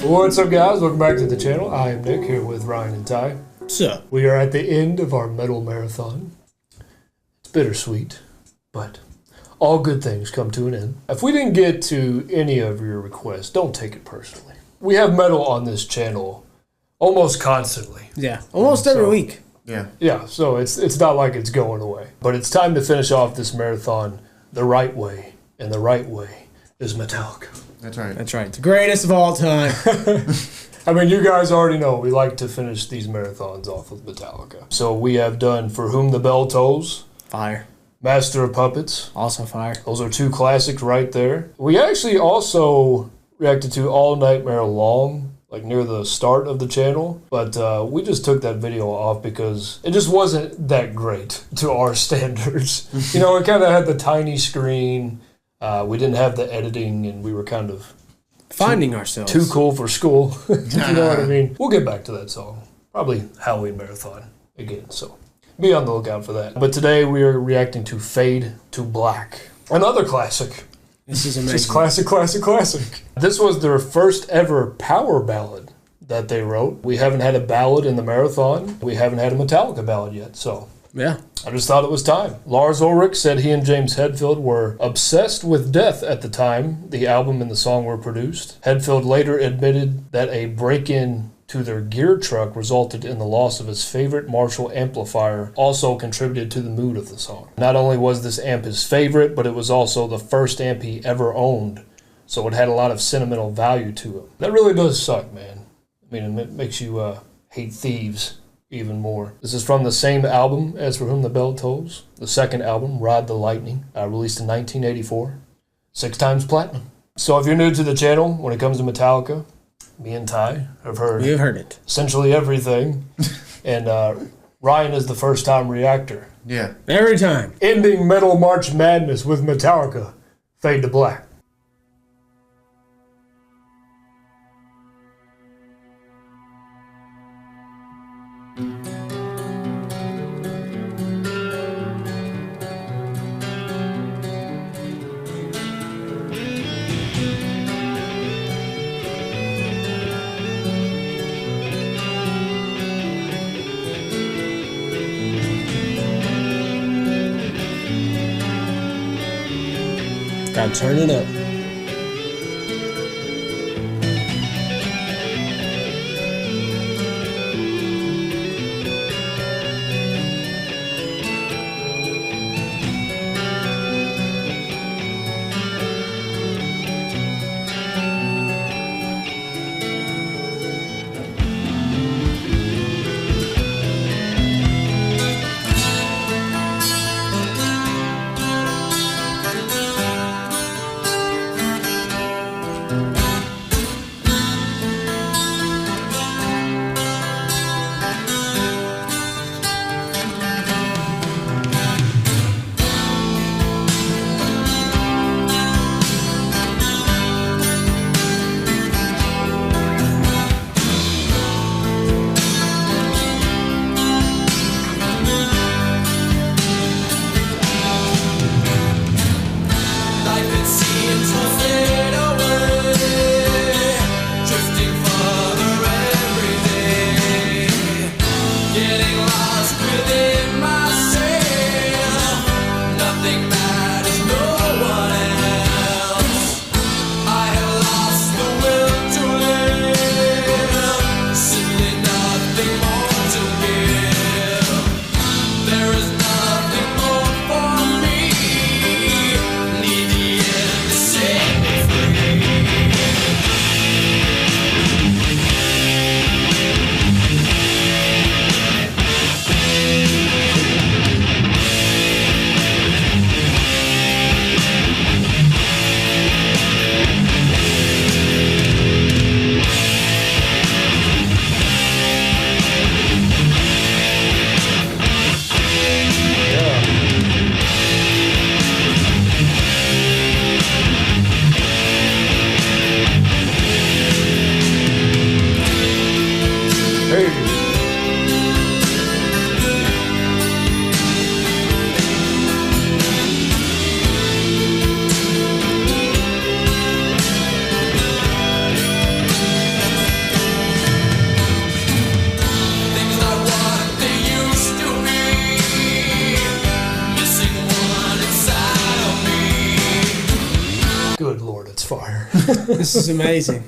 What's up, guys? Welcome back to the channel. I am Nick, here with Ryan and Ty. What's up? We are at the end of our metal marathon. It's bittersweet, but all good things come to an end. If we didn't get to any of your requests, don't take it personally. We have metal on this channel almost constantly. Yeah, almost every week. Yeah, so it's not like it's going away. But it's time to finish off this marathon the right way, and the right way is Metallica. That's right. That's right. The greatest of all time. I mean, you guys already know we like to finish these marathons off with Metallica. So we have done For Whom the Bell Tolls. Fire. Master of Puppets. Also fire. Those are two classics right there. We actually also reacted to All Nightmare Long, like near the start of the channel. But we just took that video off because it just wasn't that great to our standards. You know, it kind of had the tiny screen. We didn't have the editing, and we were kind of finding ourselves. Too cool for school, if you know what I mean. We'll get back to that song. Probably Halloween Marathon again, so be on the lookout for that. But today we are reacting to Fade to Black, another classic. This is amazing. Just classic, classic, classic. This was their first ever power ballad that they wrote. We haven't had a ballad in the marathon. We haven't had a Metallica ballad yet, so yeah. I just thought it was time. Lars Ulrich said he and James Hetfield were obsessed with death at the time the album and the song were produced. Hetfield later admitted that a break-in to their gear truck resulted in the loss of his favorite Marshall amplifier, also contributed to the mood of the song. Not only was this amp his favorite, but it was also the first amp he ever owned, so it had a lot of sentimental value to him. That really does suck, man. I mean, it makes you hate thieves even more. This is from the same album as For Whom the Bell Tolls, the second album, Ride the Lightning, released in 1984, 6 times platinum. So if you're new to the channel, when it comes to Metallica, me and Ty have heard it. Essentially everything, and Ryan is the first-time reactor. Yeah. Every time. Ending Metal March Madness with Metallica, Fade to Black. Gotta turn it up. This is amazing.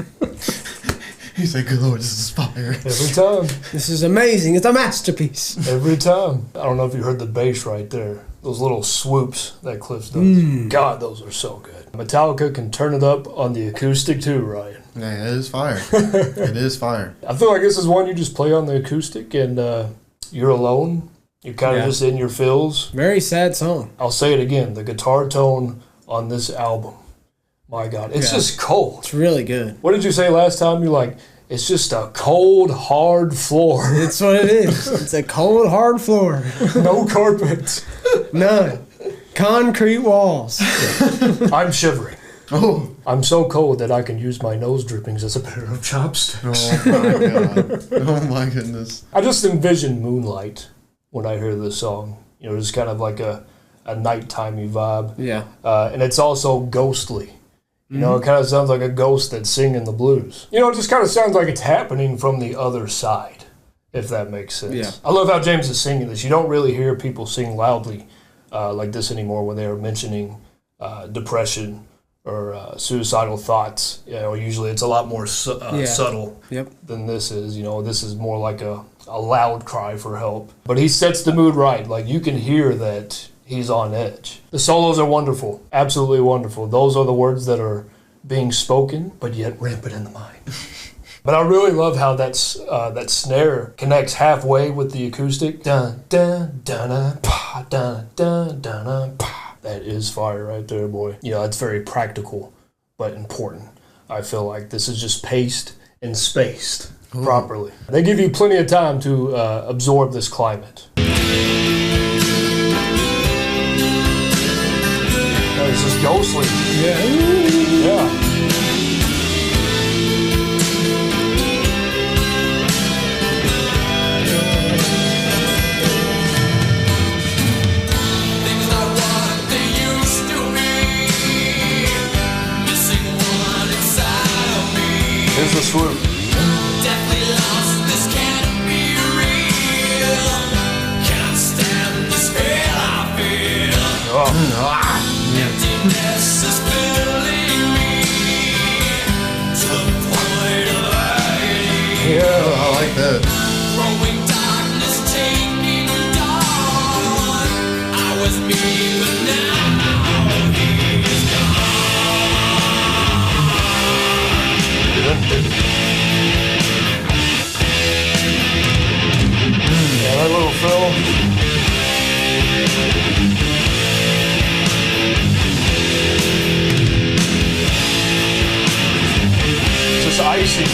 He's like, good Lord, this is fire. Every time. This is amazing. It's a masterpiece. Every time. I don't know if you heard the bass right there. Those little swoops that Cliff does. God, those are so good. Metallica can turn it up on the acoustic too, Ryan. Yeah, it is fire. It is fire. I feel like this is one you just play on the acoustic and you're alone. You're kind of just in your feels. Very sad song. I'll say it again. The guitar tone on this album. My God. It's just cold. It's really good. What did you say last time? You're like, it's just a cold, hard floor. It's what it is. It's a cold, hard floor. No carpet. None. Concrete walls. I'm shivering. Oh. I'm so cold that I can use my nose drippings as a pair of chopsticks. Oh my God. Oh my goodness. I just envision moonlight when I hear this song. You know, it's kind of like a nighttime-y vibe. Yeah. And it's also ghostly. You know, it kind of sounds like a ghost that's singing the blues. You know, it just kind of sounds like it's happening from the other side, if that makes sense. Yeah. I love how James is singing this. You don't really hear people sing loudly like this anymore when they are mentioning depression or suicidal thoughts. You know, usually it's a lot more subtle than this is. You know, this is more like a loud cry for help. But he sets the mood right. Like, you can hear that he's on edge. The solos are wonderful. Absolutely wonderful. Those are the words that are being spoken, but yet rampant in the mind. But I really love how that snare connects halfway with the acoustic. Dun, dun, dun, pa, dun, dun, dun, pa. That is fire right there, boy. You know, it's very practical, but important. I feel like this is just paced and spaced properly. They give you plenty of time to absorb this climate. It's just ghostly. Yeah. Here's the swoop. Deathly lost, this can't be real. Can't stand the spell I feel. Emptiness is filling me to the point of agony. Yeah. I like that. Growing darkness, taking dawn. I was me, but now he is gone. Yeah, that little fill. Just icy.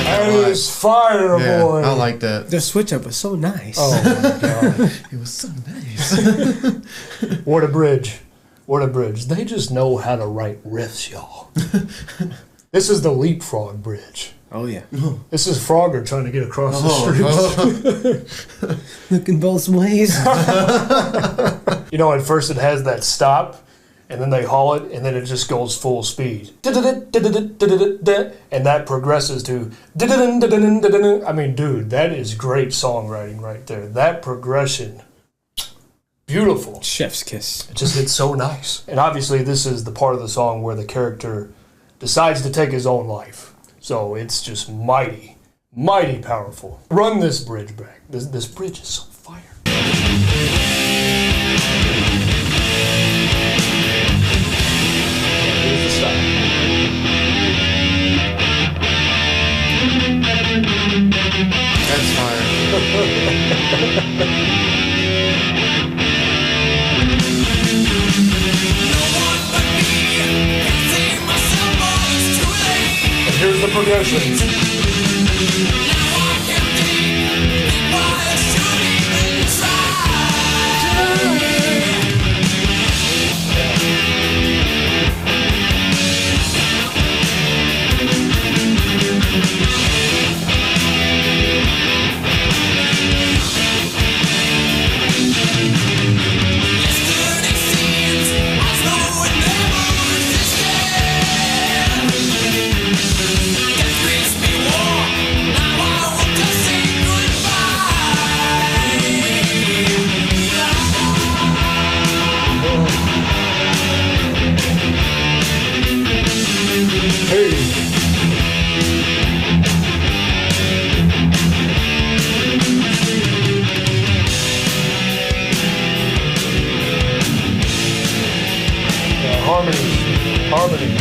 That is fire, boy. I like that. The switch up was so nice. Oh my God. It was so nice. What a bridge. What a bridge. They just know how to write riffs, y'all. This is the leapfrog bridge. Oh, yeah. This is Frogger trying to get across the street. Looking both ways. You know, at first it has that stop, and then they haul it, and then it just goes full speed. And that progresses to... I mean, dude, that is great songwriting right there. That progression, beautiful. Chef's kiss. It just hits so nice. And obviously this is the part of the song where the character decides to take his own life. So it's just mighty, mighty powerful. Run this bridge back. This bridge is so fire. Here's the stop. That's fire. No one but me. progression. Harmony.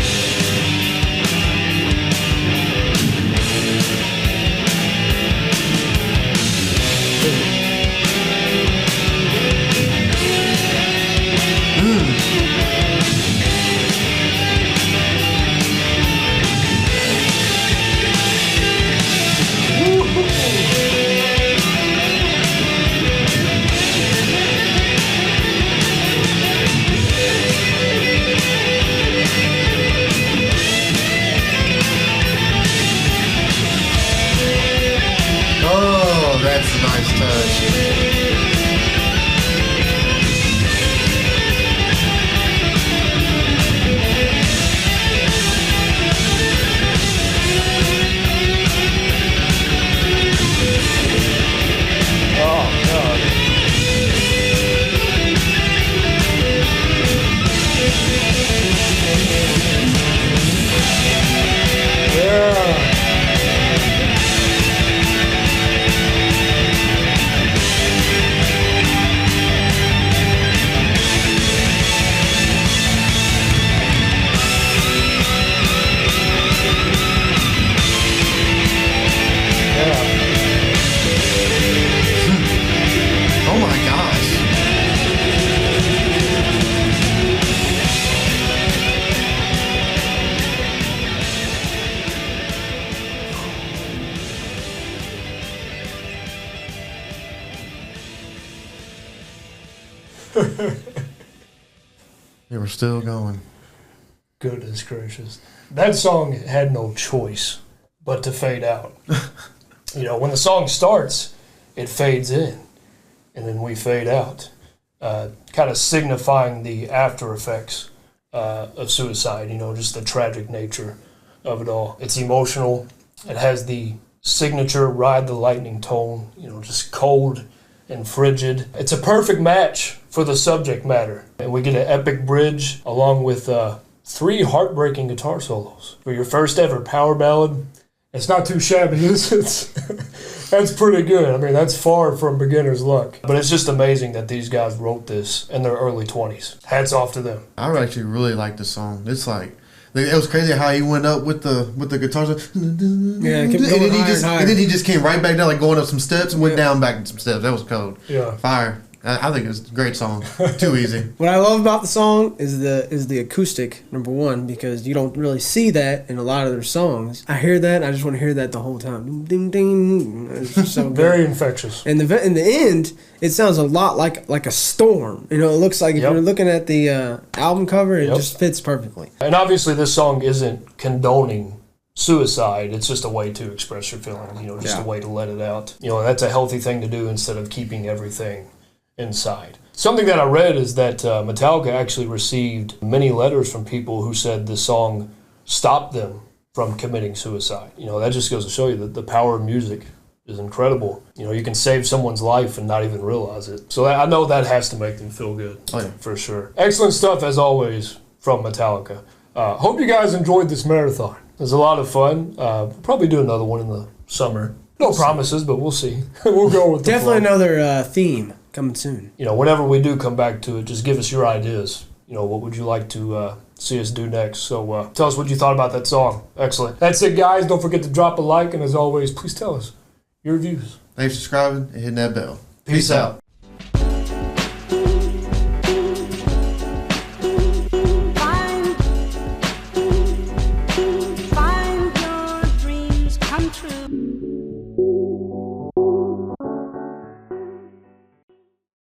Oh, that's a nice touch. Oh, God. Yeah. Oh my gosh. They were still going. Goodness gracious. That song had no choice but to fade out. You know, when the song starts, it fades in, and then we fade out, kind of signifying the after effects of suicide, you know, just the tragic nature of it all. It's emotional. It has the signature Ride the Lightning tone, you know, just cold and frigid. It's a perfect match for the subject matter. And we get an epic bridge along with 3 heartbreaking guitar solos. For your first ever power ballad, it's not too shabby, is it? That's pretty good. I mean, that's far from beginner's luck. But it's just amazing that these guys wrote this in their early 20s. Hats off to them. I actually really like the song. It's like it was crazy how he went up with the guitars. Yeah, it kept and going then he higher just and higher. and then he just came right back down, like going up some steps and went down back some steps. That was cold. Yeah. Fire. I think it's a great song. Too easy. What I love about the song is the acoustic, number one, because you don't really see that in a lot of their songs. I hear that, and I just want to hear that the whole time. Ding, ding. It's just so good. Very infectious. And in the end, it sounds a lot like a storm. You know, it looks like if Yep. you're looking at the album cover, it Yep. just fits perfectly. And obviously this song isn't condoning suicide. It's just a way to express your feelings, you know, just Yeah. a way to let it out. You know, that's a healthy thing to do instead of keeping everything inside. Something that I read is that Metallica actually received many letters from people who said this song stopped them from committing suicide. You know, that just goes to show you that the power of music is incredible. You know, you can save someone's life and not even realize it. So I know that has to make them feel good, Oh, yeah. for sure. Excellent stuff, as always, from Metallica. Hope you guys enjoyed this marathon. It was a lot of fun. Probably do another one in the summer. No promises, but we'll see. We'll go with the Definitely flow. another theme coming soon. You know, whenever we do come back to it, just give us your ideas. You know, what would you like to see us do next? So tell us what you thought about that song. Excellent. That's it, guys. Don't forget to drop a like, and as always, please tell us your views. Thanks for subscribing and hitting that bell. Peace out.